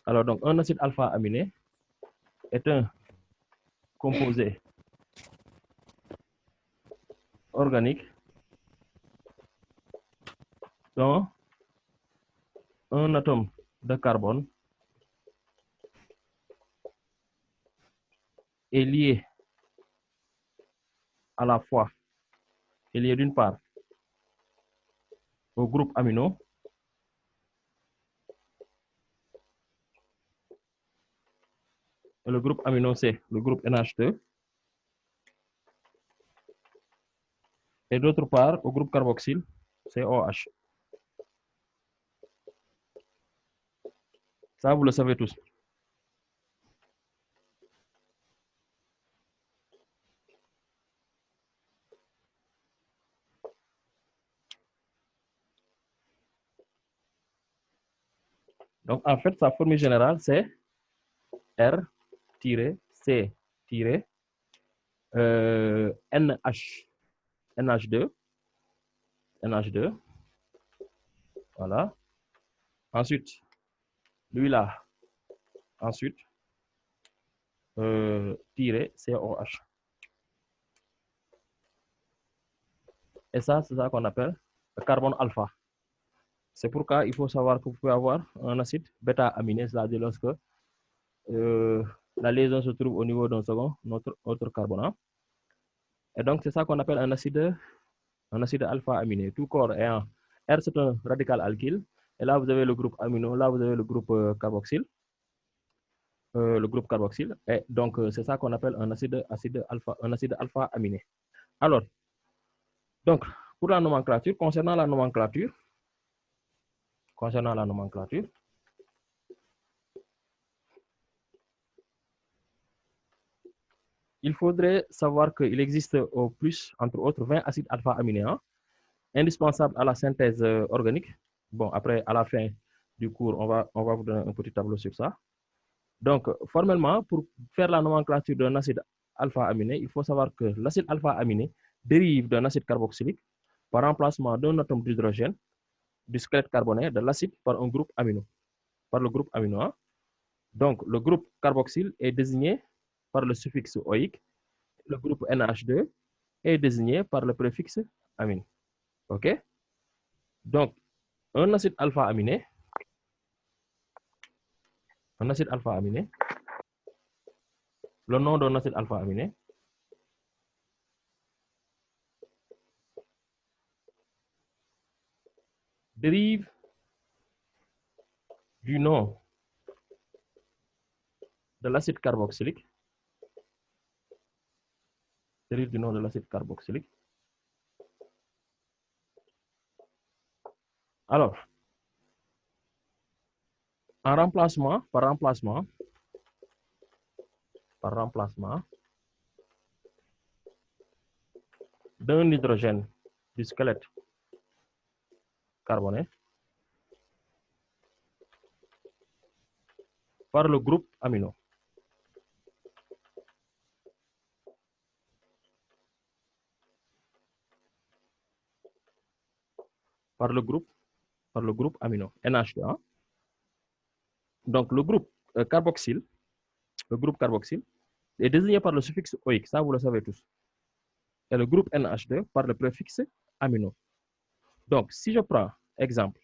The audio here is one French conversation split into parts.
Alors, donc, un acide alpha-aminé est un composé organique dont un atome de carbone est lié à la fois, est lié d'une part au groupe amino et le groupe amino c'est le groupe NH2 et d'autre part au groupe carboxyle COH. Ça, vous le savez tous. Donc, en fait, sa formule générale, c'est R-C-NH2. Voilà. Ensuite, lui là, ensuite, COH. Et ça, c'est ça qu'on appelle le carbone alpha. C'est pourquoi il faut savoir que vous pouvez avoir un acide bêta-aminé, c'est-à-dire lorsque la liaison se trouve au niveau d'un second, notre carbone. Et donc, c'est ça qu'on appelle un acide alpha-aminé. Tout corps ayant R, c'est un radical alkyle. Et là, vous avez le groupe amino, là, vous avez le groupe carboxyle. Et donc, c'est ça qu'on appelle un acide alpha-aminé. Alors, donc, pour la nomenclature, concernant la nomenclature, il faudrait savoir qu'il existe au plus, entre autres, 20 acides alpha-aminés indispensables à la synthèse organique. Bon, après, à la fin du cours, on va vous donner un petit tableau sur ça. Donc, formellement, pour faire la nomenclature d'un acide alpha-aminé, il faut savoir que l'acide alpha-aminé dérive d'un acide carboxylique par remplacement d'un atome d'hydrogène du squelette carbonaire de l'acide par un groupe amino, par le groupe amino. Donc, le groupe carboxyle est désigné par le suffixe oïque. Le groupe NH2 est désigné par le préfixe amine. OK? Donc, un acide alpha-aminé, le nom d'un acide alpha-aminé, dérive du nom de l'acide carboxylique, Alors, par remplacement d'un hydrogène du squelette carboné par le groupe amino. Par le groupe amino, NH2. Donc, le groupe carboxyle est désigné par le suffixe oïque, ça vous le savez tous. Et le groupe NH2 par le préfixe amino. Donc, si je prends exemple,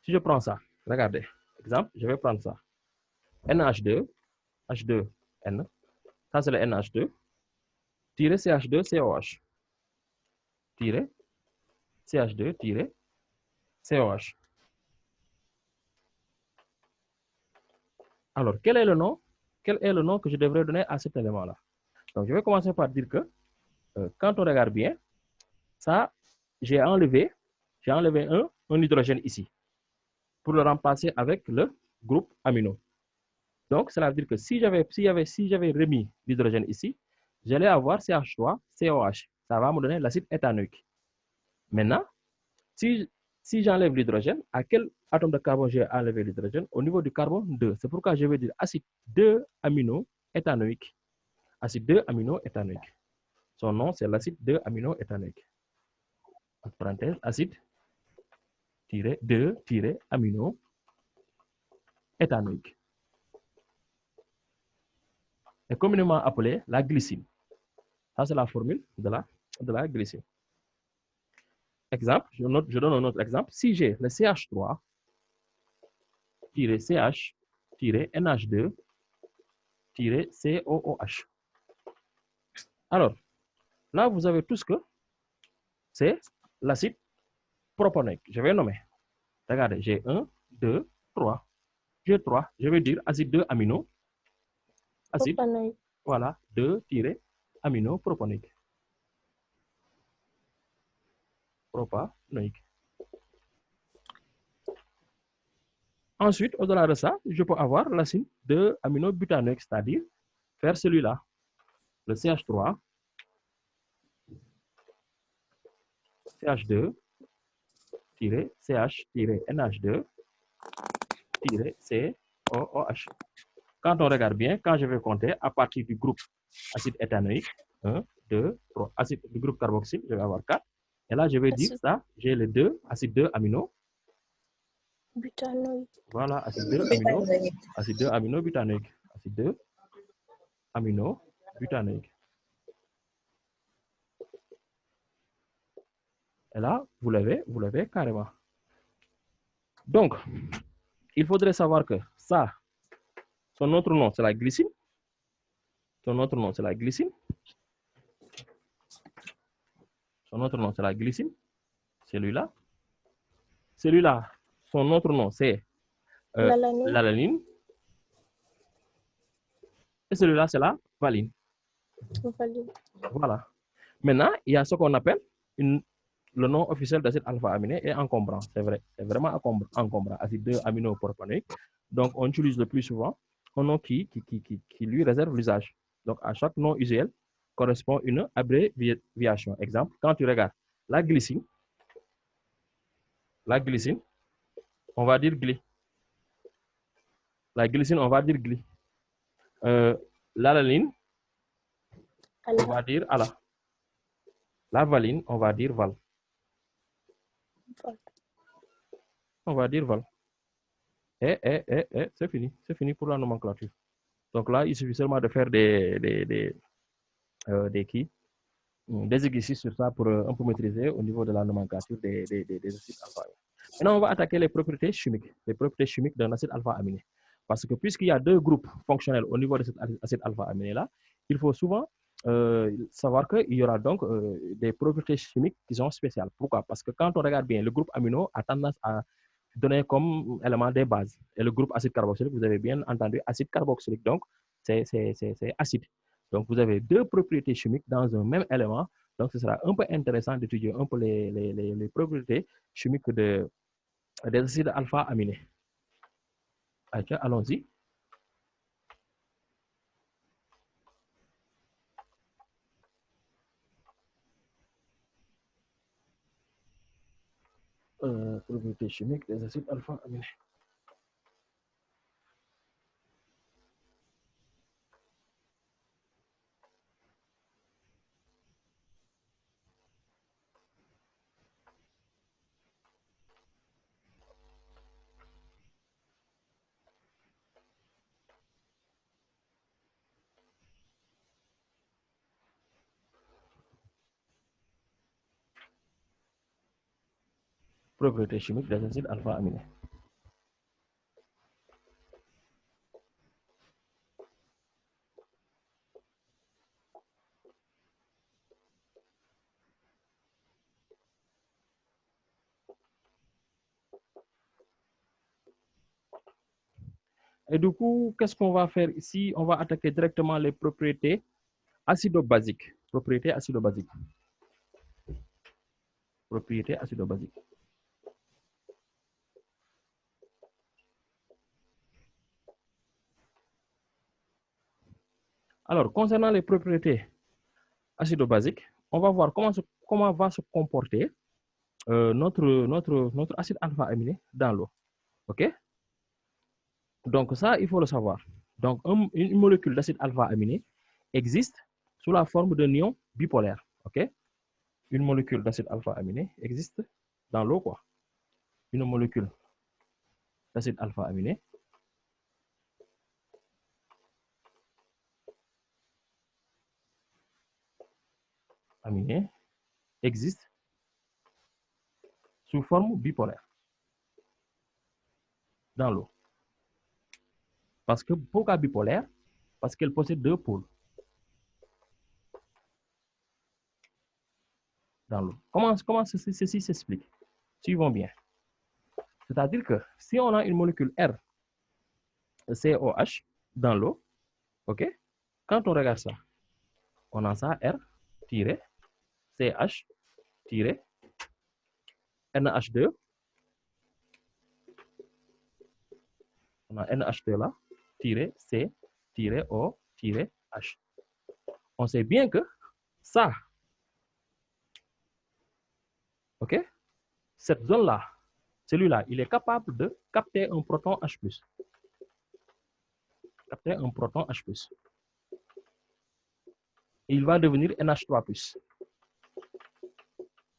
si je prends ça, regardez, exemple, je vais prendre ça. NH2, H2N, ça c'est le NH2, tiré CH2, COH, tiré CH2, tiré COH. Alors, quel est le nom que je devrais donner à cet élément-là? Donc, je vais commencer par dire que quand on regarde bien, ça, j'ai enlevé un hydrogène ici pour le remplacer avec le groupe amino. Donc, cela veut dire que si j'avais remis l'hydrogène ici, j'allais avoir CH3, COH. Ça va me donner l'acide éthanoïque. Maintenant, si j'enlève l'hydrogène, à quel atome de carbone j'ai enlevé l'hydrogène? Au niveau du carbone 2. C'est pourquoi je vais dire acide 2 amino éthanoïque. Acide 2 amino éthanoïque. Son nom, c'est l'acide 2 amino éthanoïque. Entre parenthèses, acide 2 amino éthanoïque, est communément appelée la glycine. Ça, c'est la formule de la glycine. Exemple, je donne un autre exemple. Si j'ai le CH3-CH2-NH2-COOH. Alors, là, vous avez tout ce que c'est l'acide propanoïque. Je vais nommer. Regardez, j'ai 1, 2, 3. J'ai 3. Je vais dire acide 2 amino. Acide, Propanoïque. voilà, 2-amino propanoïque. Propanoïque. Ensuite, au-delà de ça, je peux avoir l'acide 2-aminobutanoïque, c'est-à-dire faire celui-là, le CH3, CH2, CH-NH2, COOH. Quand on regarde bien, quand je vais compter à partir du groupe acide éthanoïque, 1, 2, 3, acide du groupe carboxyle, je vais avoir 4. Et là, je vais dire ça, j'ai les 2, acide 2 amino. Butanoïque. Voilà, acide 2 amino, acide 2 amino butanoïque, acide 2 amino butanoïque. Et là, vous l'avez carrément. Donc, il faudrait savoir que ça, son autre nom, c'est la glycine. Son autre nom, c'est la glycine. Son autre nom, c'est la glycine. Celui-là. Celui-là, son autre nom, c'est l'alanine. Et celui-là, c'est la valine. Valine. Voilà. Maintenant, il y a ce qu'on appelle le nom officiel d'acide alpha-aminé est encombrant. C'est vrai. C'est vraiment encombrant. Acide 2 aminopropanoïque. Donc, on utilise le plus souvent un nom qui lui réserve l'usage. Donc, à chaque nom usuel correspond une abréviation. Exemple, quand tu regardes la glycine, on va dire gly. La glycine, on va dire gly. L'alanine, on va dire ala. La valine, on va dire val. On va dire val. Et c'est fini. C'est fini pour la nomenclature. Donc là, il suffit seulement de faire des exercices sur ça pour un peu maîtriser au niveau de la nomenclature des acides alpha-aminés. Maintenant, on va attaquer les propriétés chimiques d'un acide alpha-aminé. Parce que puisqu'il y a deux groupes fonctionnels au niveau de cet acide alpha-aminé-là, il faut souvent savoir qu'il y aura donc des propriétés chimiques qui sont spéciales. Pourquoi? Parce que quand on regarde bien, le groupe amino a tendance à donner comme élément des bases. Et le groupe acide carboxylique, vous avez bien entendu, acide carboxylique, donc c'est acide. Donc, vous avez deux propriétés chimiques dans un même élément. Donc, ce sera un peu intéressant d'étudier un peu les propriétés chimiques des acides alpha-aminés. Allons-y. Propriétés chimiques des acides alpha-aminés. Propriétés chimiques des acides alpha-aminés. Et du coup, qu'est-ce qu'on va faire ici? On va attaquer directement les propriétés acido-basiques. Propriétés acido-basiques. Propriétés acido-basiques. Alors, concernant les propriétés acido-basiques, on va voir comment va se comporter notre acide alpha-aminé dans l'eau. OK? Donc, ça, il faut le savoir. Donc, une molécule d'acide alpha-aminé existe sous la forme d'un ion bipolaire. OK? Une molécule d'acide alpha-aminé existe dans l'eau, quoi. Une molécule d'acide alpha-aminé aminé existe sous forme bipolaire dans l'eau. Parce que pourquoi bipolaire? Parce qu'elle possède deux pôles dans l'eau. Comment ceci s'explique? Suivons bien. C'est-à-dire que si on a une molécule R, COH, dans l'eau, ok? Quand on regarde ça, on a ça R-CH-NH2. On a NH2 là, C-O-H. On sait bien que ça, ok? Cette zone-là, celui-là, il est capable de capter un proton H+. Capter un proton H+. Il va devenir NH3+.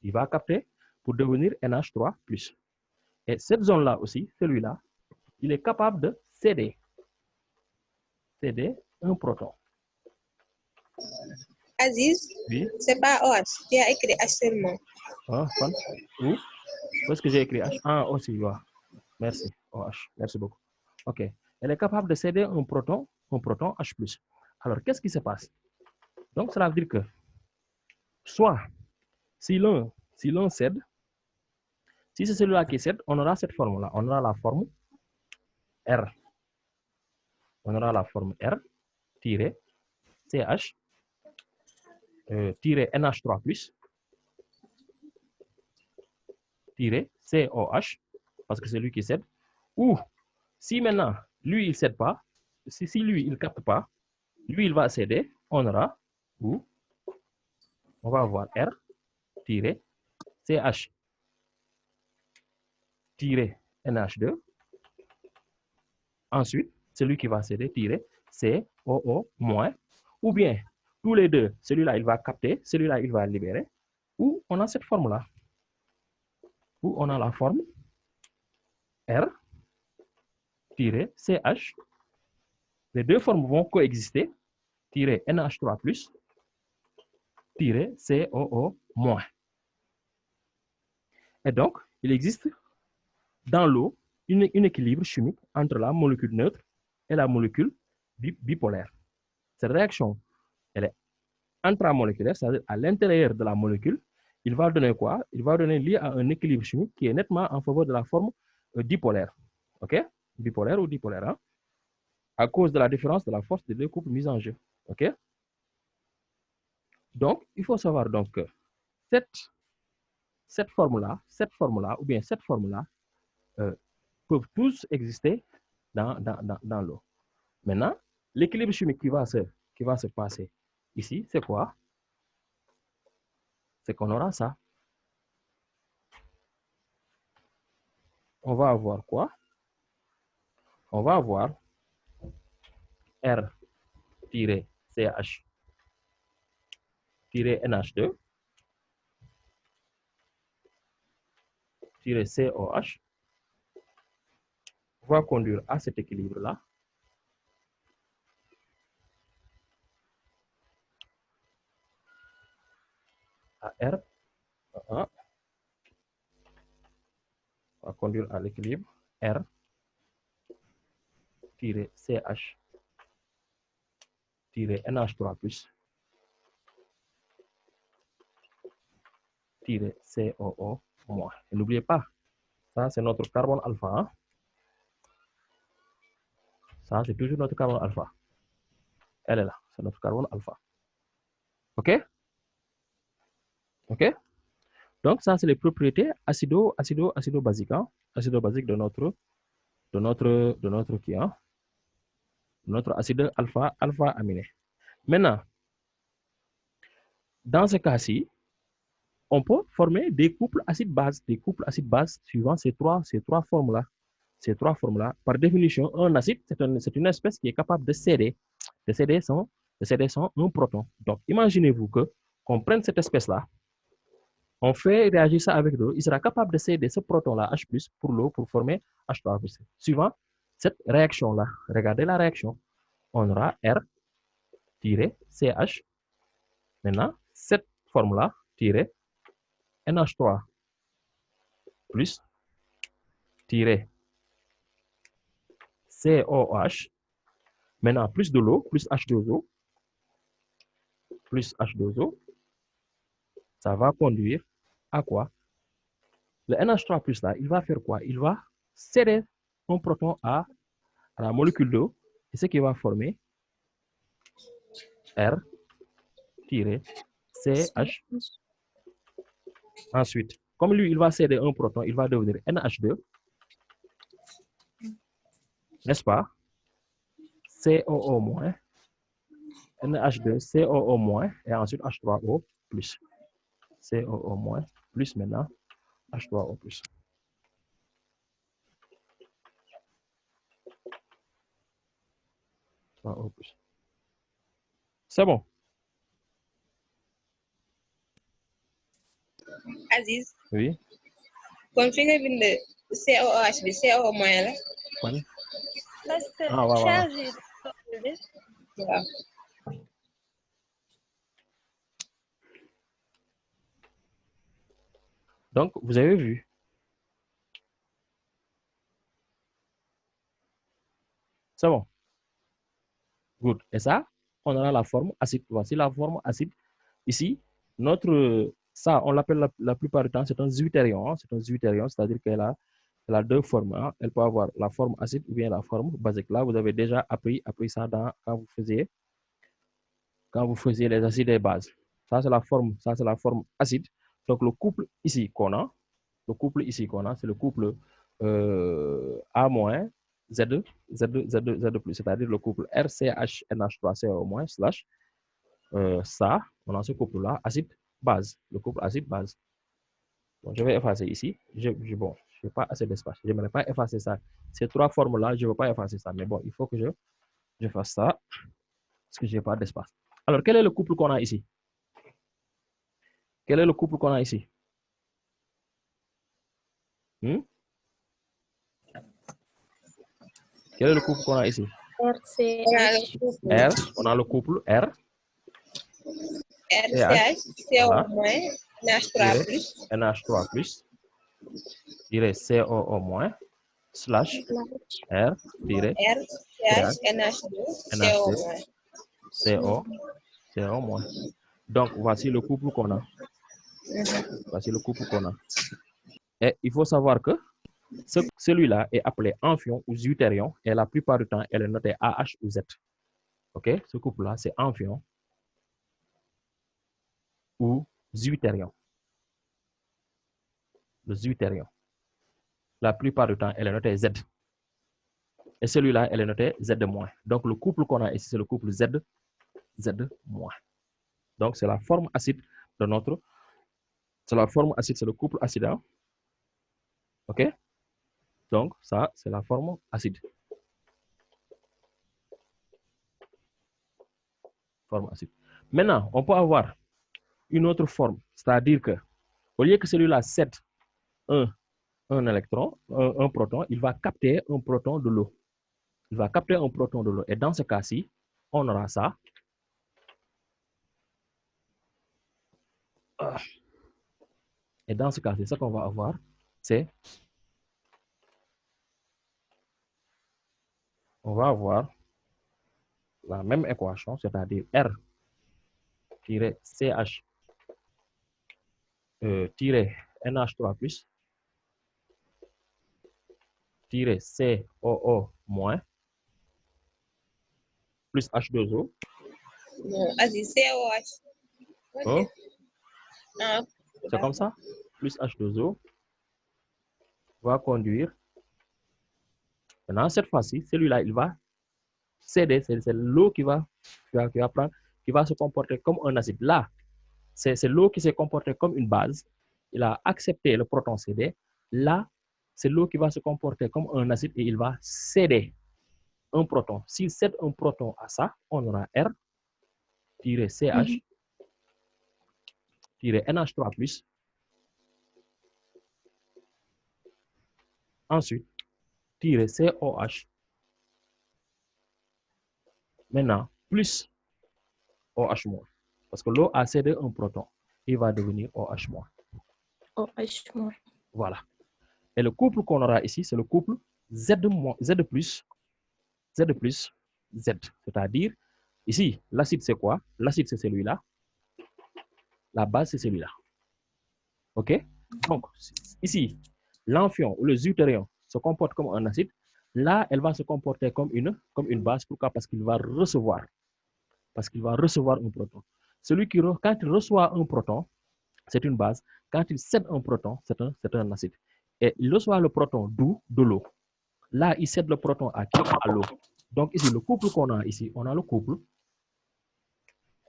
Il va capter pour devenir NH3+. Et cette zone-là aussi, celui-là, il est capable de céder un proton. Aziz, Oui. c'est pas OH, tu as écrit H seulement. Ah, fan. Où? Où est-ce que j'ai écrit H? Ah, aussi, ouais. Merci. OH. Merci beaucoup. OK. Elle est capable de céder un proton H+. Alors, qu'est-ce qui se passe? Donc, cela veut dire que soit, si l'un cède, si c'est celui-là qui cède, on aura cette forme-là. On aura la forme R. On aura la forme R CH NH3+, COH, parce que c'est lui qui cède. Ou, si maintenant, lui, il ne cède pas, si lui, il ne capte pas, lui, il va céder, on aura, ou, on va avoir R CH NH2. Ensuite, celui qui va céder COO-, ou bien tous les deux, celui-là il va capter, celui-là il va libérer, ou on a cette forme-là, où on a la forme R CH. Les deux formes vont coexister, NH3+, COO-. Et donc, il existe dans l'eau un équilibre chimique entre la molécule neutre et la molécule bipolaire. Cette réaction, elle est intramoléculaire, c'est-à-dire à l'intérieur de la molécule. Il va donner quoi? Il va donner lié à un équilibre chimique qui est nettement en faveur de la forme dipolaire. OK? Bipolaire ou dipolaire, hein? À cause de la différence de la force des deux couples mis en jeu. OK? Donc, il faut savoir donc que cette forme-là, ou bien cette forme-là, peuvent tous exister dans l'eau. Maintenant, l'équilibre chimique qui va se passer ici, c'est quoi? C'est qu'on aura ça. On va avoir quoi? On va avoir R-CH-NH2 COH va conduire à cet équilibre-là. À R, va conduire à l'équilibre R-CH NH3+, COO-. Et n'oubliez pas, ça c'est notre carbone alpha. Hein? Ça c'est toujours notre carbone alpha. Elle est là, c'est notre carbone alpha. OK? OK? Donc ça c'est les propriétés acido-basiques. Hein? Acido-basique de notre qui, hein? Notre acide alpha aminé. Maintenant, dans ce cas-ci, on peut former des couples acide-base, suivant ces trois formes-là. Ces trois formes-là, par définition, un acide, c'est une espèce qui est capable de céder son un proton. Donc, imaginez-vous que qu'on prenne cette espèce-là, on fait réagir ça avec l'eau, il sera capable de céder ce proton-là, H+, pour l'eau, pour former H3+. Suivant cette réaction-là, regardez la réaction, on aura R-CH. Maintenant, cette forme-là, tirer NH3 plus, tirer COH, maintenant plus de l'eau, plus H2O, plus H2O, ça va conduire à quoi? Le NH3 plus là, il va faire quoi? Il va céder un proton à la molécule d'eau, et ce qui va former R-CH. Ensuite, comme lui, il va céder un proton, il va devenir NH2, n'est-ce pas? COO-, NH2, COO-, et ensuite H3O+. COO-, plus maintenant H3O+. C'est bon. Aziz, Oui. kon fi nga bind COH bi CO- la. Fan. Parce que Ah, waaw. chargé. waaw. Donc, vous avez vu. C'est bon. Good. Et ça, on aura la forme acide. Voici la forme acide. Ici, ça, on l'appelle la plupart du temps, c'est un zwitterion. C'est un zwitterion, c'est-à-dire qu'elle a deux formes. Hein. Elle peut avoir la forme acide ou bien la forme basique. Là, vous avez déjà appris ça quand vous faisiez les acides et bases. Ça, c'est la forme acide. Donc, le couple ici qu'on a, c'est le couple A-, Z, Z+, c'est-à-dire le couple RCHNH3CO- slash ça, on a ce couple-là, acide-base, le couple acide-base. Bon, je vais effacer ici. Je n'ai pas assez d'espace. Je n'aimerais pas effacer ça. Ces trois formes-là, je ne veux pas effacer ça. Mais bon, il faut que je fasse ça parce que je n'ai pas d'espace. Alors, quel est le couple qu'on a ici? Quel est le couple qu'on a ici? Quel est le couple qu'on a ici? RCH. R, on a le couple R. RCH, CO-, NH3+, NH3+, COO-, slash R, RCH, NH2, CO-. Donc, voici le couple qu'on a. Voici le couple qu'on a. Et il faut savoir que celui-là est appelé amphion ou zwitterion et la plupart du temps, elle est notée AH ou Z. OK? Ce couple-là, c'est amphion ou zwitterion. Le zwitterion. La plupart du temps, elle est notée Z. Et celui-là, elle est notée Z-. Donc, le couple qu'on a ici, c'est le couple Z, Z-. Donc, c'est la forme acide de notre... C'est la forme acide, c'est le couple acide. Hein? OK? Donc, ça, c'est la forme acide. Forme acide. Maintenant, on peut avoir une autre forme, c'est-à-dire que au lieu que celui-là cède un électron, un proton, il va capter un proton de l'eau. Il va capter un proton de l'eau. Et dans ce cas-ci, on aura ça. Et dans ce cas-ci, ce qu'on va avoir, c'est... On va avoir la même équation, c'est-à-dire R CH NH3 plus COO- plus H2O. Non, Aziz, COH. Oh, Ah, c'est comme ça. Plus H2O va conduire. Maintenant, cette fois-ci, celui-là, il va céder. C'est l'eau qui va prendre, qui va se comporter comme un acide. Là, c'est l'eau qui s'est comportée comme une base. Il a accepté le proton cédé. Là, c'est l'eau qui va se comporter comme un acide et il va céder un proton. S'il cède un proton à ça, on aura R-CH NH3 plus. Ensuite, COH. Maintenant, plus OH-. Parce que l'eau a cédé un proton. il va devenir OH-. OH-. Voilà. Et le couple qu'on aura ici, c'est le couple Z plus Z. C'est-à-dire, ici, l'acide, c'est quoi? L'acide, c'est celui-là. La base, c'est celui-là. OK? Donc, ici, l'amphion ou le deutérium se comporte comme un acide. Là, elle va se comporter comme une base. Pourquoi? Parce qu'il va recevoir un proton. Quand il reçoit un proton, c'est une base. Quand il cède un proton, c'est un acide. Et il reçoit le proton d'où? De l'eau. Là, il cède le proton à qui? À l'eau. Donc ici, le couple qu'on a ici, on a le couple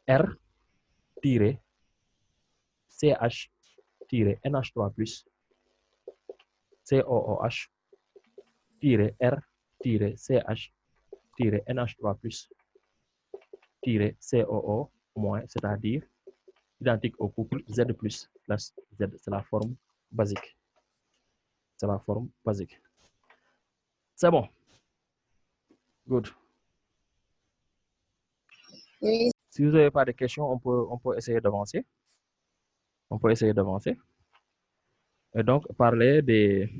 R-CH-NH3+, COOH-R-CH-NH3+, COO-, c'est-à-dire identique au couple Z+. Là, Z, c'est la forme basique. C'est la forme basique. C'est bon. Good. Oui. Si vous n'avez pas de questions, on peut essayer d'avancer. Et donc, parler des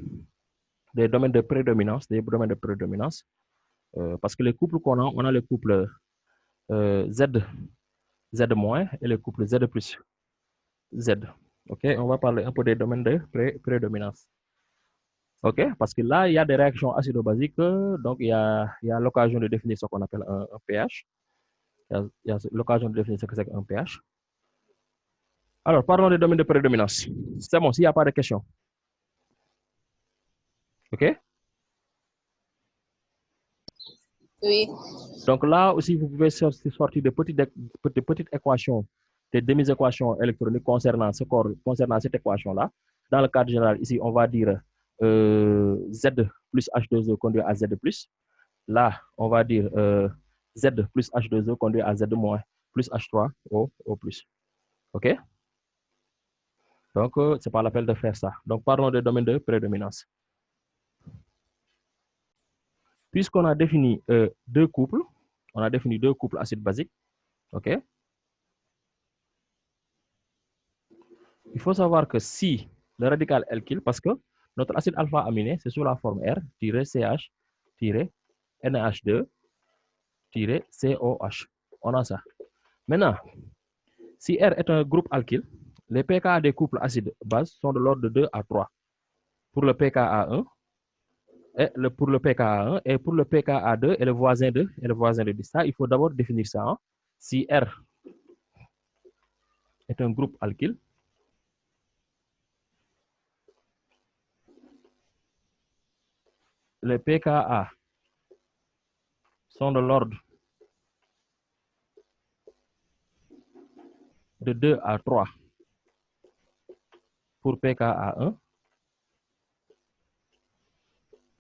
domaines de prédominance, parce que les couples qu'on a, on a le couple Z, Z- et le couple Z plus Z. OK, on va parler un peu des domaines de prédominance. OK, parce que là, il y a des réactions acido-basiques, donc il y a l'occasion de définir ce qu'on appelle un pH. Il y a l'occasion de définir ce que c'est qu'un pH. Alors, parlons des domaines de prédominance. C'est bon, s'il n'y a pas de questions. OK? Oui. Donc là aussi, vous pouvez sortir de petites équations, des demi-équations électroniques concernant cette équation-là. Dans le cadre général, ici, on va dire Z plus H2O conduit à Z plus. Là, on va dire Z plus H2O conduit à Z moins plus H3O plus. OK? Donc, c'est pas la peine de faire ça. Donc, parlons des domaines de prédominance. Puisqu'on a défini deux couples acides basiques, OK? Il faut savoir que si le radical alkyle, parce que notre acide alpha-aminé, c'est sous la forme R-CH-NH2-COH. On a ça. Maintenant, si R est un groupe alkyle, les pKa des couples acides-bases sont de l'ordre de 2 à 3 pour le pKa1 pour le pKa1 et pour le pKa2 et le voisin de 10. Ça, il faut d'abord définir ça. Hein. Si R est un groupe alkyle, les pKa sont de l'ordre de 2 à 3 pour pKa1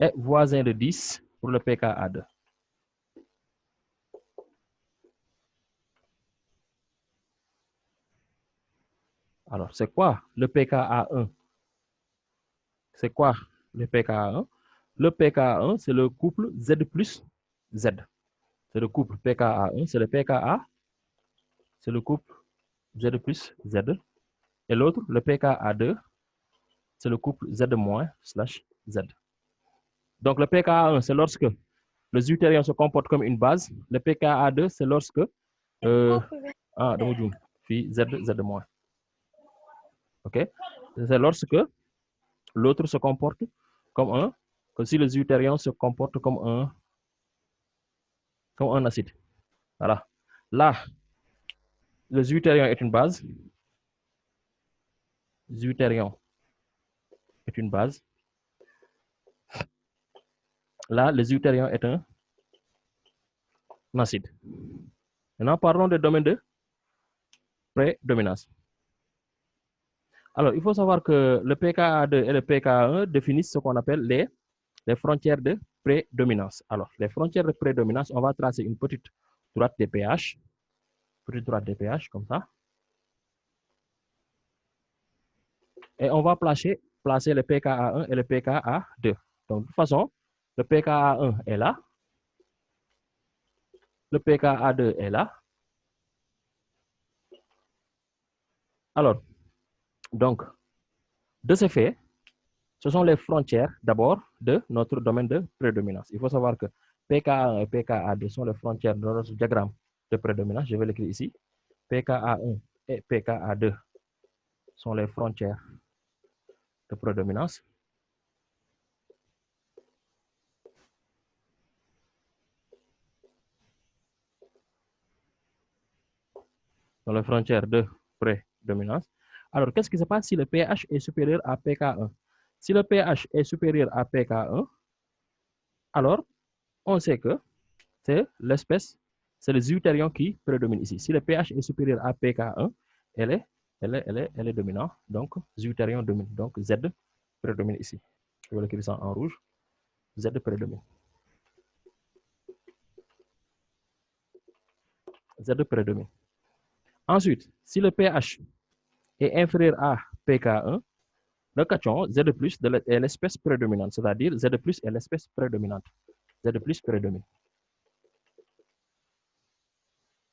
et voisin de 10 pour le pKa2. Alors, c'est quoi le pKa1? C'est quoi le pKa1? Le pKa1, c'est le couple Z plus Z. C'est le couple pKa1, c'est le pKa, c'est le couple Z plus Z. Et l'autre, le pKa2, c'est le couple Z moins slash Z. Donc, le pKa1, c'est lorsque le deutérium se comporte comme une base. Le pKa2, c'est lorsque Z moins. OK? C'est lorsque l'autre se comporte comme si le deutérium se comporte comme un acide. Voilà. Là, le deutérium est une base. Deutérium est une base. Là, le deutérium est un acide. Maintenant, parlons des domaines de prédominance. Alors, il faut savoir que le pKa2 et le pKa1 définissent ce qu'on appelle les frontières de prédominance. Alors, les frontières de prédominance, on va tracer une petite droite de pH. Petite droite de pH, comme ça. Et on va placer le pKa1 et le pKa2. Donc, de toute façon, le pKa1 est là. Le pKa2 est là. Alors, Donc, de ce fait, ce sont les frontières d'abord de notre domaine de prédominance. Il faut savoir que PKA1 et PKA2 sont les frontières de notre diagramme de prédominance. Je vais l'écrire ici. PKA1 et PKA2 sont les frontières de prédominance. Dans les frontières de prédominance. Alors, qu'est-ce qui se passe si le pH est supérieur à pK1? Si le pH est supérieur à pK1, alors on sait que c'est l'espèce, c'est le deutérium qui prédomine ici. Si le pH est supérieur à pK1, elle est dominante. Donc, deutérium domine. Donc, Z prédomine ici. Je vais l'écrire ça en rouge. Z prédomine. Z prédomine. Ensuite, si le pH est inférieur à pK1, le cation Z+ est l'espèce prédominante, c'est-à-dire Z+ est l'espèce prédominante. Z+ prédomine.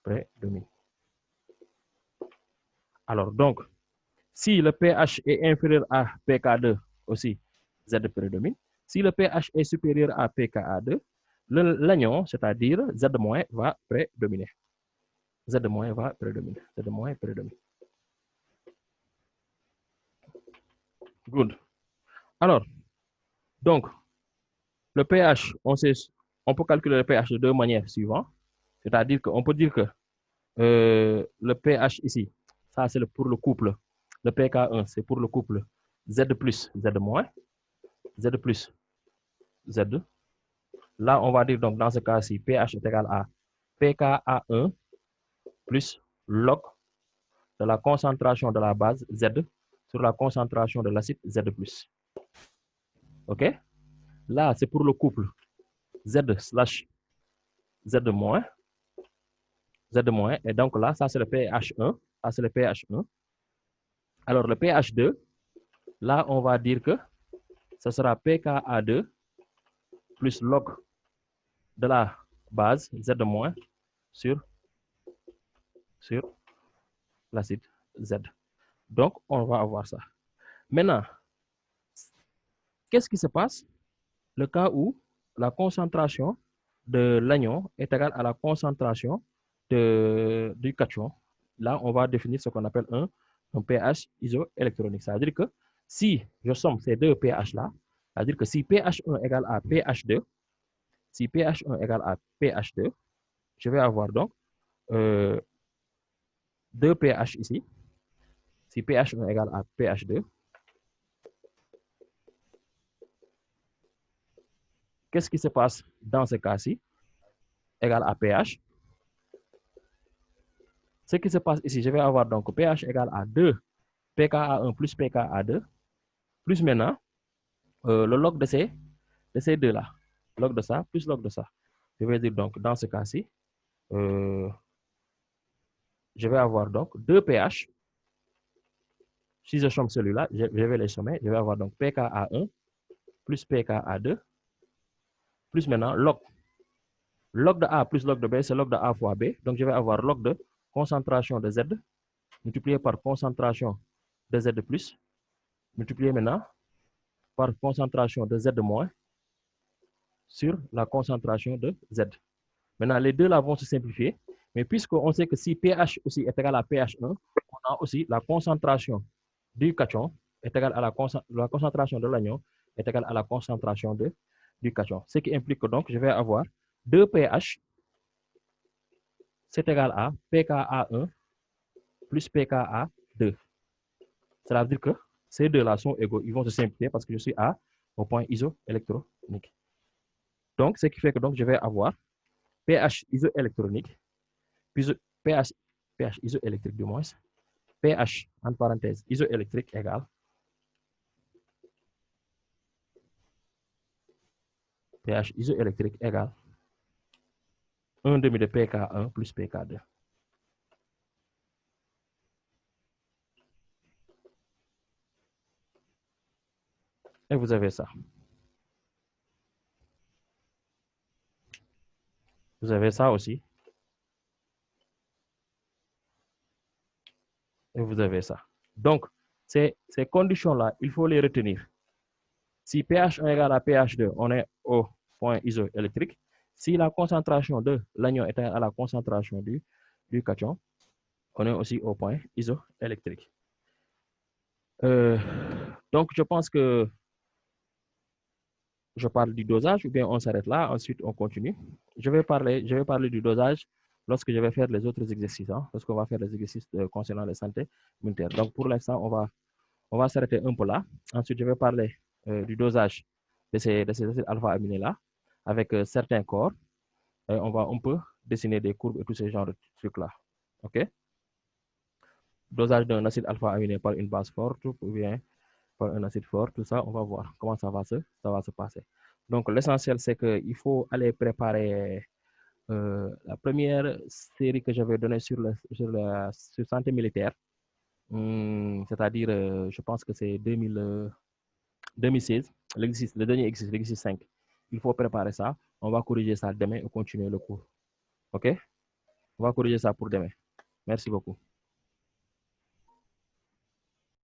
Prédomine. Alors, donc, si le pH est inférieur à pK2 aussi, Z prédomine. Si le pH est supérieur à pKa2, l'anion, c'est-à-dire Z- va prédominer. Z- va prédominer. Z- prédomine. Good. Alors, donc, le pH, on peut calculer le pH de deux manières suivantes. C'est-à-dire qu'on peut dire que le pH ici, ça c'est pour le couple. Le pK1, c'est pour le couple Z+, Z-, Z+, Z. Là, on va dire donc dans ce cas-ci, pH est égal à pKa1 plus log de la concentration de la base Z sur la concentration de l'acide Z+. OK? Là, c'est pour le couple Z/Z-, Z-, et donc là, ça c'est le pH1, ça c'est le pH1. Alors, le pH2, là, on va dire que ce sera pKa2 plus log de la base Z- sur l'acide Z. Donc, on va avoir ça. Maintenant, qu'est-ce qui se passe le cas où la concentration de l'anion est égale à la concentration du cation? Là, on va définir ce qu'on appelle un pH isoélectronique. C'est-à-dire que si je somme ces deux pH-là, c'est-à-dire que si pH1 égale à pH2, si pH1 égale à pH2, je vais avoir donc 2 pH ici. Si pH1 égale à pH2, qu'est-ce qui se passe dans ce cas-ci? Égal à pH. Ce qui se passe ici, je vais avoir donc pH égale à 2 pKa1 plus pKa2, plus maintenant le log de ces deux-là. Log de ça plus log de ça. Je vais dire donc dans ce cas-ci, je vais avoir donc 2 pH. Si je somme celui-là, je vais les sommer. Je vais avoir donc pKa1 plus pKa2, plus maintenant log. Log de A plus log de B, c'est log de A fois B. Donc, je vais avoir log de concentration de Z multiplié par concentration de Z+, multiplié maintenant par concentration de Z- sur la concentration de Z. Maintenant, les deux là vont se simplifier, mais puisqu'on sait que si pH aussi est égal à pH1, on a aussi la concentration du cation est égale à la concentration de l'anion est égale à la concentration du cation. Ce qui implique que donc je vais avoir 2 pH, c'est égal à pKa1 plus pKa2. Cela veut dire que ces deux-là sont égaux. Ils vont se simplifier parce que je suis au point isoélectronique. Donc, ce qui fait que donc, je vais avoir pH isoélectronique, puis pH isoélectrique du moins, pH, entre parenthèses, isoélectrique égale pH isoélectrique égale 1 demi de pK1 plus pK2. Et vous avez ça. Vous avez ça aussi. Et vous avez ça. Donc, Ces conditions-là, il faut les retenir. Si pH1 égale à pH2, on est au point isoélectrique. Si la concentration de l'anion est à la concentration du cation, on est aussi au point isoélectrique. Donc, je pense que je parle du dosage ou bien on s'arrête là, ensuite on continue. Je vais parler du dosage lorsque je vais faire les autres exercices, lorsqu'on va faire les exercices concernant la santé immunitaire. Donc, pour l'instant, on va s'arrêter un peu là. Ensuite, je vais parler du dosage de ces acides alpha-aminés-là avec certains corps. Et on va un peu dessiner des courbes et tous ces genres de trucs-là. OK? Dosage d'un acide alpha-aminé par une base forte ou bien par un acide fort, tout ça, on va voir comment ça va se passer. Donc, l'essentiel, c'est qu'il faut aller préparer la première série que j'avais donnée sur santé militaire. C'est-à-dire, je pense que c'est 2016, le dernier exercice, l'exercice 5. Il faut préparer ça. On va corriger ça demain et continuer le cours. OK? On va corriger ça pour demain. Merci beaucoup.